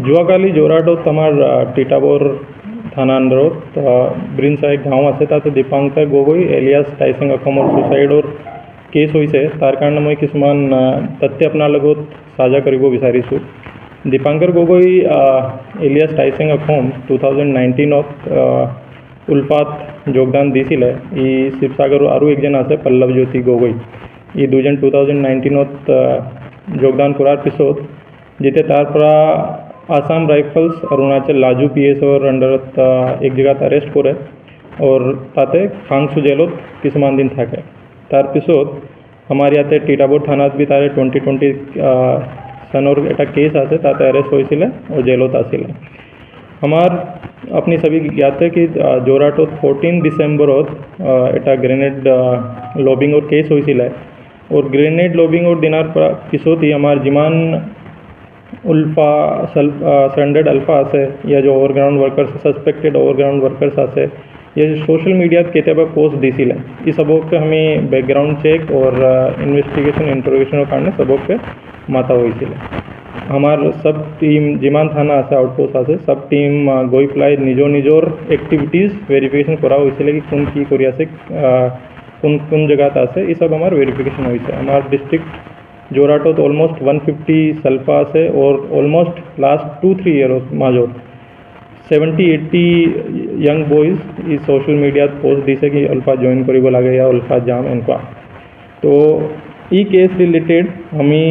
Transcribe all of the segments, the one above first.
যোৱাকালি যোৰহাটত আমাৰ তিতাবৰ থানা আণ্ডাৰত ব্ৰিঞ্চা এক গাঁও আছে, তাতে দীপাংকৰ গগৈ এলিয়াছ টাইচিং অসমৰ ছুচাইডৰ কেছ হৈছে। তাৰ কাৰণে মই কিছুমান তথ্য আপোনাৰ লগত সাझा কৰিব বিচাৰিছোঁ। দীপাংকৰ গগৈ এলিয়াছ টাইচিং অসম 2019ত উল্ফাত যোগদান দিছিলে। ই শিৱসাগৰৰ আৰু একজন আছে পল্লৱজ্যোতি গগৈ। ই দুজন 2019ত যোগদান কৰাৰ পিছত যেতিয়া তাৰ পৰা আসাম ৰাইফলছ অৰুণাচল লাজু PSৰ আণ্ডাৰত এক জেগাত এৰেষ্ট কৰে আৰু তাতে ফাংচু জেলত কিছুমান দিন থাকে। তাৰপিছত আমাৰ ইয়াতে তিতাবৰ থানাত বি তাৰে 2020 চনৰ এটা কেছ আছে, তাতে এৰেষ্ট হৈছিলে আৰু জেলত আছিলে। আমাৰ আপুনি সবি জ্ঞাতে কি যোৰহাটত 14 ডিচেম্বৰত এটা গ্ৰেনেড লবিঙৰ কেছ হৈছিলে আৰু গ্ৰেনেড লবিঙৰ দিনাৰ পিছত আমাৰ যিমান উল্ফা সাৰেণ্ডাৰ্ড আলফা আছে, या जो overground workers suspected overground workers আছে, ये सोशल मीडियात केতিয়াবা पोस्ट दिছিলে। ই সবকে আমি বেকগ্ৰাউণ্ড চেক और ইনভেষ্টিগেশ্যন ইণ্টাৰোগেশ্যনৰ কাৰণে সবকে মাতা হৈছিলে। আমাৰ সব টিম যিমান থানা আছে আউটপোষ্ট আছে সব টিম গৈ পেলাই নিজৰ এক্টিভিটিজ ভেৰিফিকেশ্যন কৰা হৈছিলে কি কোন কি কৰি আছে, কোন জেগাত আছে, এই সব আমাৰ ভেৰিফিকেশ্যন হৈছে। আমাৰ ডিষ্ট্ৰিক্ট যোৰহাটত অলমোষ্ট 150 সালফা আছে और অলমোষ্ট লাষ্ট 2-3 ইয়াৰত মাজত 70-80 यंग बॉयज ই सोशल मीडियात पोस्ट দিছে কি আলফা জইন কৰিব লাগে या আলফা যাম এনেকুৱা। তো এই কেছ ৰিলেটেড আমি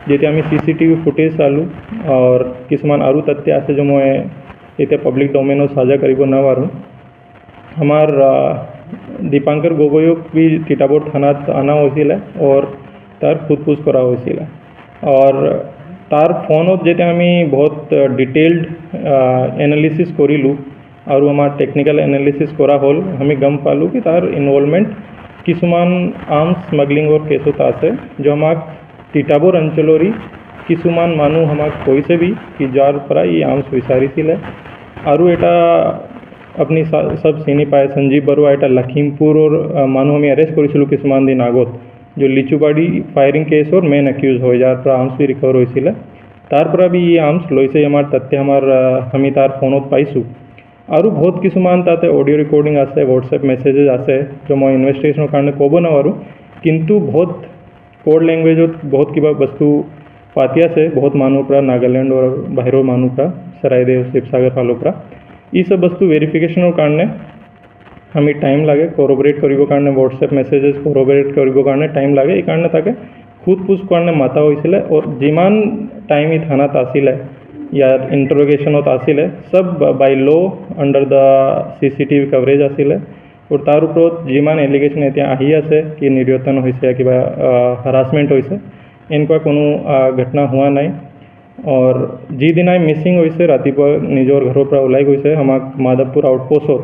যেতিয়া আমি CCTV ফুটেজ চালোঁ আৰু কিছুমান আৰু তথ্য আছে যে মই এতিয়া পাব্লিক ডোমেইনত সাझा কৰিব নোৱাৰোঁ। আমাৰ দীপাংকৰ গগৈক বি তিতাবৰ থানাত অনা হৈছিলে আৰু তাৰ সোধপোছ কৰা হৈছিলে আৰু তাৰ ফোনত যেতিয়া আমি বহুত ডিটেইলড এনালিচিছ কৰিলোঁ আৰু আমাৰ টেকনিক্যাল এনালিচিছ কৰা হ'ল, আমি গম পালোঁ কি তাৰ ইনভলভমেণ্ট কিছুমান আৰ্মছ স্মাগলিঙৰ কেছত আছে, যে আমাক তিতাবৰ অঞ্চলৰে কিছুমান মানুহ আমাক কৈছে বি কি যাৰ পৰা এই আৰ্মছ বিচাৰিছিলে। আৰু এটা আপুনি সব চিনি পায় সঞ্জীৱ বৰুৱা, এটা লখিমপুৰৰ মানুহ আমি এৰেষ্ট কৰিছিলোঁ কিছুমান দিন আগত, যে লিচুবাড়ি ফায়াৰিং কেছৰ মেইন একিউজ হয়, যাৰ পৰা আৰ্মছ বি ৰিকভাৰ হৈছিলে। তাৰ পৰা বি এই আৰ্মছ লৈছে আমাৰ তথ্য আমি তাৰ ফোনত পাইছোঁ। আৰু বহুত কিছুমান তাতে অডিঅ' ৰেকৰ্ডিং আছে, হোৱাটছএপ মেছেজেছ আছে, যে মই ইনভেষ্টিগেশ্যনৰ কাৰণে ক'ব নোৱাৰোঁ, কিন্তু বহুত কোড লেংগুৱেজত বহুত কিবা বস্তু পাতি আছে বহুত মানুহৰ পৰা, নাগালেণ্ডৰ বাহিৰৰ মানুহৰ পৰা, চৰাইদেউ শিৱসাগৰ ফালৰ পৰা। এই সব বস্তু ভেৰিফিকেশ্যনৰ কাৰণে আমি টাইম লাগে, কৰবৰেট কৰিবৰ কাৰণে হোৱাটছএপ মেছেজেছ কৰবৰেট কৰিবৰ কাৰণে টাইম লাগে। এইকাৰণে তাকে সোধপোছ কাৰণে মাতা হৈছিলে আৰু যিমান টাইম ই থানাত আছিলে ইয়াৰ ইণ্টাৰোগেশ্যনত আছিলে সব by law' under the CCTV coverage আছিলে। আৰু তাৰ ওপৰত যিমান এলিগেশ্যন এতিয়া আহি আছে কি নিৰ্যাতন হৈছে, কিবা হাৰাছমেণ্ট হৈছে, এনেকুৱা কোনো ঘটনা হোৱা নাই। আৰু যিদিনাই মিচিং হৈছে ৰাতিপুৱা নিজৰ ঘৰৰ পৰা ওলাই গৈছে, আমাক মাধৱপুৰ আউটপোষ্টত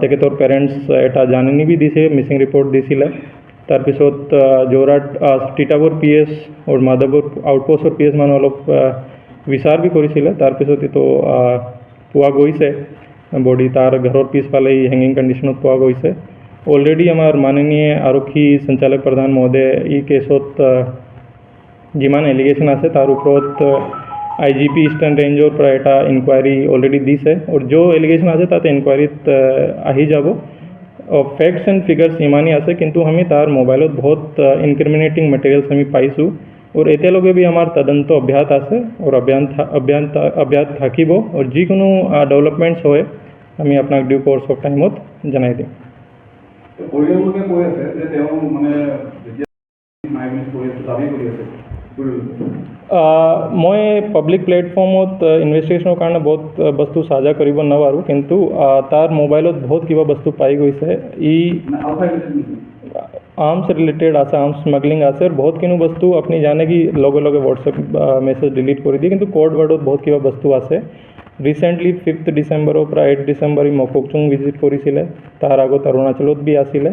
তেখেতৰ পেৰেণ্টছ এটা জাননী বি দিছে, মিচিং ৰিপৰ্ট দিছিলে। তাৰপিছত যোৰহাট তিতাবৰ PS আৰু মাধৱপুৰ আউটপোষ্টৰ PS মানুহ অলপ বিচাৰ বি কৰিছিলে। তাৰপিছত এইটো পোৱা গৈছে বডি, তাৰ ঘৰৰ পিছফালে হেঙিং কণ্ডিশ্যনত পোৱা গৈছে। অলৰেডি আমাৰ মাননীয় আৰক্ষী সঞ্চালক প্ৰধান মহোদয় এই কেছত যিমান এলিগেশ্যন আছে তাৰ ওপৰত IGP ইষ্টাৰ্ণ ৰেঞ্জৰ পৰা এটা ইনকুৱাৰী অলৰেডি দিছে আৰু যো এলিগেশ্যন আছে তাতে ইনকুৱাৰীত আহি যাব। ফেক্টছ এণ্ড ফিগাৰ্ছ ইমানেই আছে, কিন্তু আমি তাৰ মোবাইলত বহুত ইনক্ৰিমিনেটিং মেটেৰিয়েলছ আমি পাইছোঁ আৰু এতিয়ালৈকে বি আমাৰ তদন্ত অব্যাহত আছে আৰু অব্যাহত থাকিব। আৰু যিকোনো ডেভেলপমেণ্টছ হয় আমি আপোনাক ডিউ কোৰ্ছ অফ টাইমত জনাই দিম। পৰিয়াললোকে কৈ আছে যে তেওঁ মানে যেতিয়া মাইগ্ৰেট কৰি আছে, দাবী কৰি আছে। মই পাব্লিক প্লেটফৰ্মত ইনভেষ্টিগেশ্যনৰ কাৰণে বহুত বস্তু সাझा কৰিব নোৱাৰোঁ, কিন্তু তাৰ মোবাইলত বহুত কিবা বস্তু পাই গৈছে। ই আৰ্মছ ৰিলেটেড আছে, আৰ্মছ স্মাগলিং আছে আৰু বহুত কিনো বস্তু আপুনি জানে কি লগে লগে হোৱাটছএপ মেছেজ ডিলিট কৰি দিয়ে, কিন্তু কোড ৱাৰ্ডত বহুত কিবা বস্তু আছে। ৰিচেণ্টলি 5 ডিচেম্বৰৰ পৰা 8 ডিচেম্বৰ মককচুং ভিজিট কৰিছিলে, তাৰ আগত অৰুণাচলত বি আছিলে।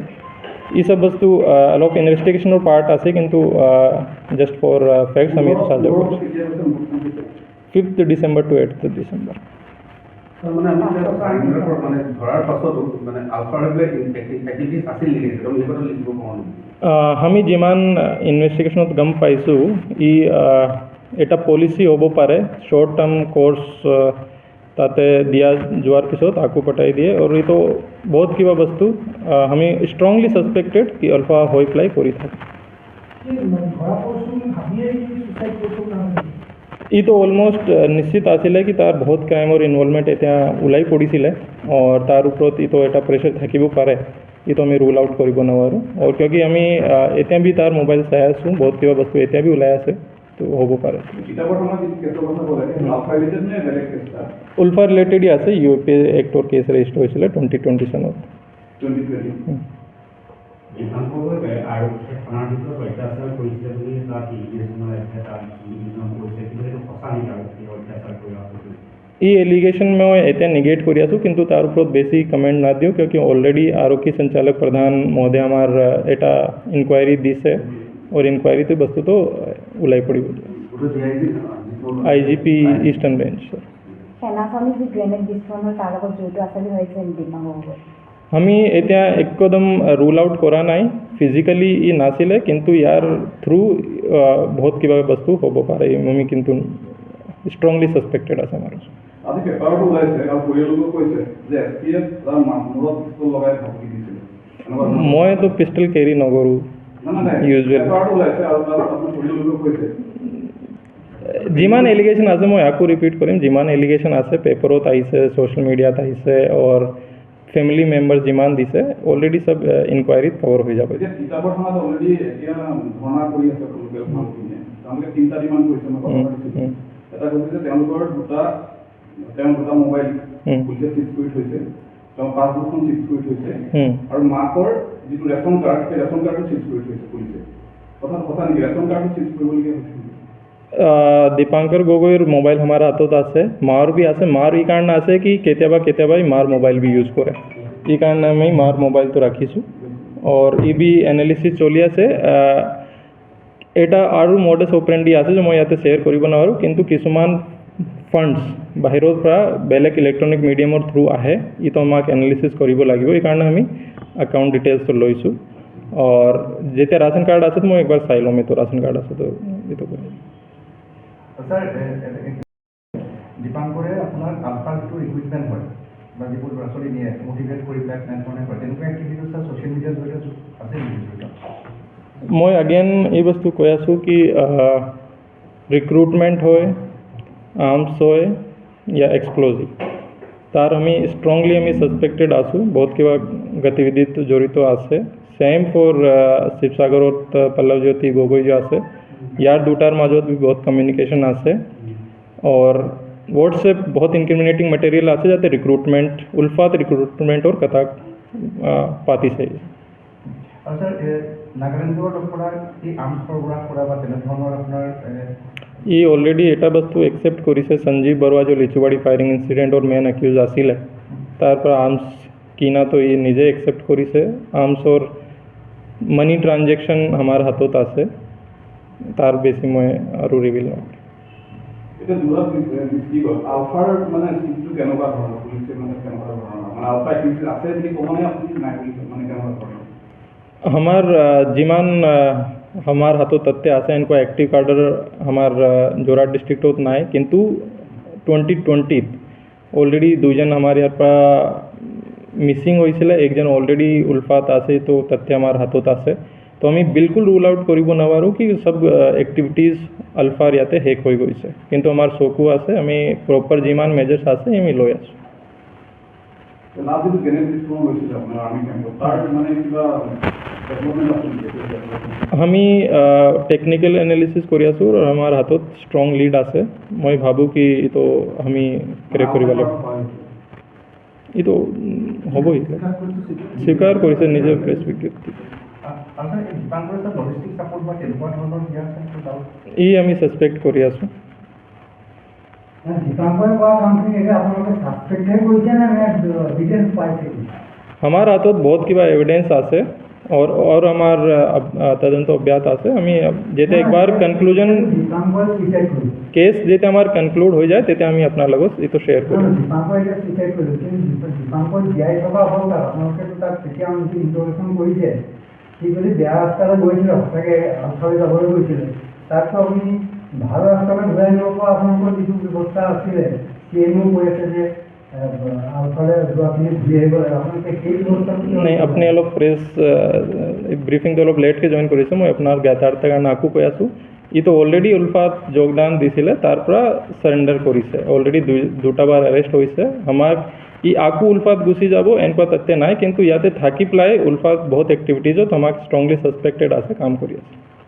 এই সব বস্তু অলপ ইনভেষ্টিগেশ্যনৰ পাৰ্ট আছে, কিন্তু জাষ্ট ফৰ ফেক্টছ আমি সাझा কৰিছোঁ। 5 ডিচেম্বৰ to 8 ডিচেম্বৰ। আমি যিমান ইনভেষ্টিগেশ্যনত গম পাইছোঁ, ই এটা পলিচি হ'ব পাৰে শ্বৰ্ট টাৰ্ম কোৰ্স তাতে দিয়া যোৱাৰ পিছত আকো পঠাই দিয়ে আৰু এইটো বহুত কিবা বস্তু আমি ষ্ট্ৰংলি সাসপেক্টেড কি আলফা হৈ প্লাই কৰি থাকে এইটো অলমোষ্ট নিশ্চিত আছিলে কি তাৰ বহুত ক্ৰাইমৰ ইনভলভমেণ্ট এতিয়া ওলাই পৰিছিলে আৰু তাৰ ওপৰত এইটো এটা প্ৰেছাৰ থাকিব পাৰে এইটো আমি ৰুল আউট কৰিব নোৱাৰোঁ আৰু কিয়কি আমি এতিয়া বি তাৰ মোবাইল চাই আছোঁ বহুত কিবা বস্তু এতিয়া বি ওলাই আছে তো হ'ব পাৰে উলফা ৰিলেটেড আছে ইউপি এক্টৰ কেছ ৰেজিষ্টাৰ হৈছিলে 2020 চনত এই এলিগেশ্যন মই এতিয়া নিগেট কৰি আছোঁ কিন্তু তাৰ ওপৰত বেছি কমেণ্ট না দিওঁ কিয়কি অলৰেডি আৰক্ষী সঞ্চালক প্ৰধান মহোদয় আমাৰ এটা ইনকুৱাৰী দিছে আৰু ইনকুৱাৰীটো বস্তুটো ওলাই পৰিব IGP ইষ্টাৰ্ণ বেঞ্চ আমি এতিয়া একদম ৰুল আউট কৰা নাই ফিজিক্যালি ই নাছিলে কিন্তু ইয়াৰ থ্ৰু বহুত কিবা বস্তু হ'ব পাৰে আমি কিন্তু ষ্ট্ৰংলি সাসপেক্টেড আছে আমাৰ আজি পেপাৰটো ওলাইছে আৰু পৰিয়ালকো কৈছে যে SPF তাৰ মূৰত পিস্তল লগাই ধমকি দিছিলে মইতো পিস্তল কেৰি নকৰোঁ পেপাৰটো ওলাইছে আৰু তাৰ আপোনাৰ পৰিয়ালকো কৈছে যিমান এলিগেশ্যন আছে মই আকৌ ৰিপিট কৰিম যিমান এলিগেশ্যন আছে পেপাৰত আহিছে ছ'চিয়েল মিডিয়াত আহিছে আৰু ফেমিলি মেম্বাৰ যিমান দিছে অলৰেডি সব ইনকুৱাৰীত কভাৰ হৈ যাব এতিয়া তিতাবৰ থানাত অলৰেডি এতিয়া ধৰ্ণা কৰি আছে লোকেল মানুহখিনিয়ে তেওঁলোকে তিনিটা ডিমাণ্ড কৰিছে মই কথা পাতিছোঁ এটা কৈছে যে তেওঁলোকৰ দুটা মোবাইল পুলিচে চিজ কৰি থৈছে তেওঁ পাছবুকখন চিজ কৰি থৈছে আৰু মাকৰ যিটো ৰেচন কাৰ্ড সেই ৰেচন কাৰ্ডটো চিজ কৰি থৈছে পুলিচে কথাটো সঁচা নেকি ৰেচন কাৰ্ডটো চিজ কৰিবলগীয়া হৈছে দীপাংকৰ গগৈৰ মোবাইল আমাৰ হাতত আছে মাৰ বি আছে মাৰ এই কাৰণে আছে কি কেতিয়াবা মাৰ মোবাইল বি ইউজ কৰে এই কাৰণে আমি মাৰ মোবাইলটো ৰাখিছোঁ আৰু ই বি এনালিচিছ চলি আছে এটা আৰু মডাছ অপাৰেণ্ডি আছে যে মই ইয়াতে শ্বেয়াৰ কৰিব নোৱাৰোঁ কিন্তু কিছুমান ফাণ্ডছ বাহিৰৰ পৰা বেলেগ ইলেক্ট্ৰনিক মিডিয়ামৰ থ্ৰু আহে এইটো আমাক এনালিচিছ কৰিব লাগিব এই কাৰণে আমি একাউণ্ট ডিটেইলছটো লৈছোঁ আৰু যেতিয়া ৰাচন কাৰ্ড আছে মই একবাৰ চাই ল'ম এইটো ৰাচন কাৰ্ড আছে তো এইটো স্যাৰ দীপাংকৰে আপোনাৰ আলফাৰ যিটো ৰিক্ৰুটমেণ্ট হয় বা যিবোৰ ল'ৰা ছোৱালী নিয়ে মটিভেট কৰি পেলাই তেনেধৰণে কৰে তেনেকুৱা এক্টিভিটিজ স্যাৰ ছ'চিয়েল মিডিয়াৰ জৰিয়তে আছে নেকি মই আগেন এই বস্তু কৈ আছোঁ কি ৰিক্ৰুটমেণ্ট হয় আৰ্মছ হয় या এক্সপ্ল'জিভ তাৰ আমি ষ্ট্ৰংলি আমি সাসপেক্টেড আছোঁ বহুত কিবা গতিবিধিত জড়িত আছে সেম ফৰ শিৱসাগৰত পল্লৱজ্যোতি গগৈ যে আছে ইয়াৰ দুটাৰ মাজত বহুত কমিউনিকেশ্যন আছে আৰু হোৱাটছএপ বহুত ইনক্ৰিমিনেটিং মেটেৰিয়েল আছে যাতে ৰিক্ৰুটমেণ্ট উলফাত ৰিক্ৰুটমেণ্টৰ কথা পাতিছে আৰু স্যাৰ নাগালেণ্ডৰ পৰা এই আৰ্মছ সৰবৰাহ কৰা বা তেনেধৰণৰ আপোনাৰ ই অলৰেডি এটা বস্তু একচেপ্ট কৰিছে সঞ্জীৱ বৰুৱা যে লিচুবাৰী ফায়াৰিং ইনচিডেণ্টৰ মেইন একিউজ আছিলে তাৰ পৰা আৰ্মছ কিনাটো ই নিজে একচেপ্ট কৰিছে আৰ্মছৰ মানি ট্ৰানজেকশ্যন আমাৰ হাতত আছে তাৰ বেছি মই আৰু ৰিভিল নকৰোঁ এতিয়া দূৰত কি হ'ল আলফাৰ মানে স্থিতিটো কেনেকুৱা ধৰণৰ পুলিচে মানে কেনেকুৱা ধৰণৰ মানে আলফা এক্টিভিটিজ আছে বুলি ক'বনে আপুনি নাই বুলি মানে কেনেকুৱা ধৰণৰ हमार जिमान हमार हाथों तथ्य আছে इनको एक्टिव कार्डर हमार जोरहाट डिस्ट्रिक्ट নাই কিন্তু 2020 অলরেডি দুইজন আমার ইয়ার পৰা মিসিং হয়েছিল একজন অলৰেডি উলফাত আছে তো তথ্য আমাৰ হাতত আছে তো আমি বিলকুল ৰুল আউট কৰিব নোৱাৰোঁ কি সব এক্টিভিটিজ আলফাৰ ইয়াতে হেক হৈ গৈছে কিন্তু আমাৰ চকু আছে আমি প্ৰপাৰ যিমান মেজাৰ্ছ আছে আমি লৈ আছোঁ আমি টেকনিক্যাল এনালিসিস কৰি আছোঁ আৰু আমাৰ হাতত ষ্ট্ৰং লিড আছে মই ভাবোঁ কি এইটো আমি ক্ৰেক কৰিব লাগিব এইটো হ'বই স্বীকাৰ কৰিছে নিজৰ প্ৰেছ বিজ্ঞপ্তি ই আমি সাসপেক্ট কৰি আছোঁ हमार हाथत बहुत किबा एविडेंस আছে और हमार तदंत अभ्यास আছে আমি যেতে একবার কনক্লুজন কেস যেতে আমার কনক্লুড হৈ যায় তেতে আমি আপনার লগত এটো শেয়ার করব ভাল ৰাস্তালৈ ঘূৰাই নিব পৰা আপোনালোকৰ যিটো ব্যৱস্থা আছিলে CMও কৈ আছে যে আউটফালে যোৱাখিনি ঘূৰি আহিব লাগে আপোনালোকে সেই ব্যৱস্থাটো नहीं अपने लोग प्रेस ब्रीफिंग तो लोग लेट के जॉइन কৰিছে মই আপোনাৰ জ্ঞাতাৰ্থৰ কাৰণে আকো কৈ আছোঁ ই তো অলৰেডি উলফাত যোগদান দিছিলে তাৰ পৰা সাৰেন্ডাৰ কৰিছে অলৰেডি দুটা বাৰ এৰেষ্ট হৈছে আমাক ই আকো উলফাত গুচি যাব এনেকুৱা তথ্য নাই কিন্তু ইয়াতে থাকি পেলাই উলফাত বহুত এক্টিভিটিজত আমাক ষ্ট্ৰংলি সাসপেক্টেড আছে কাম কৰি আছে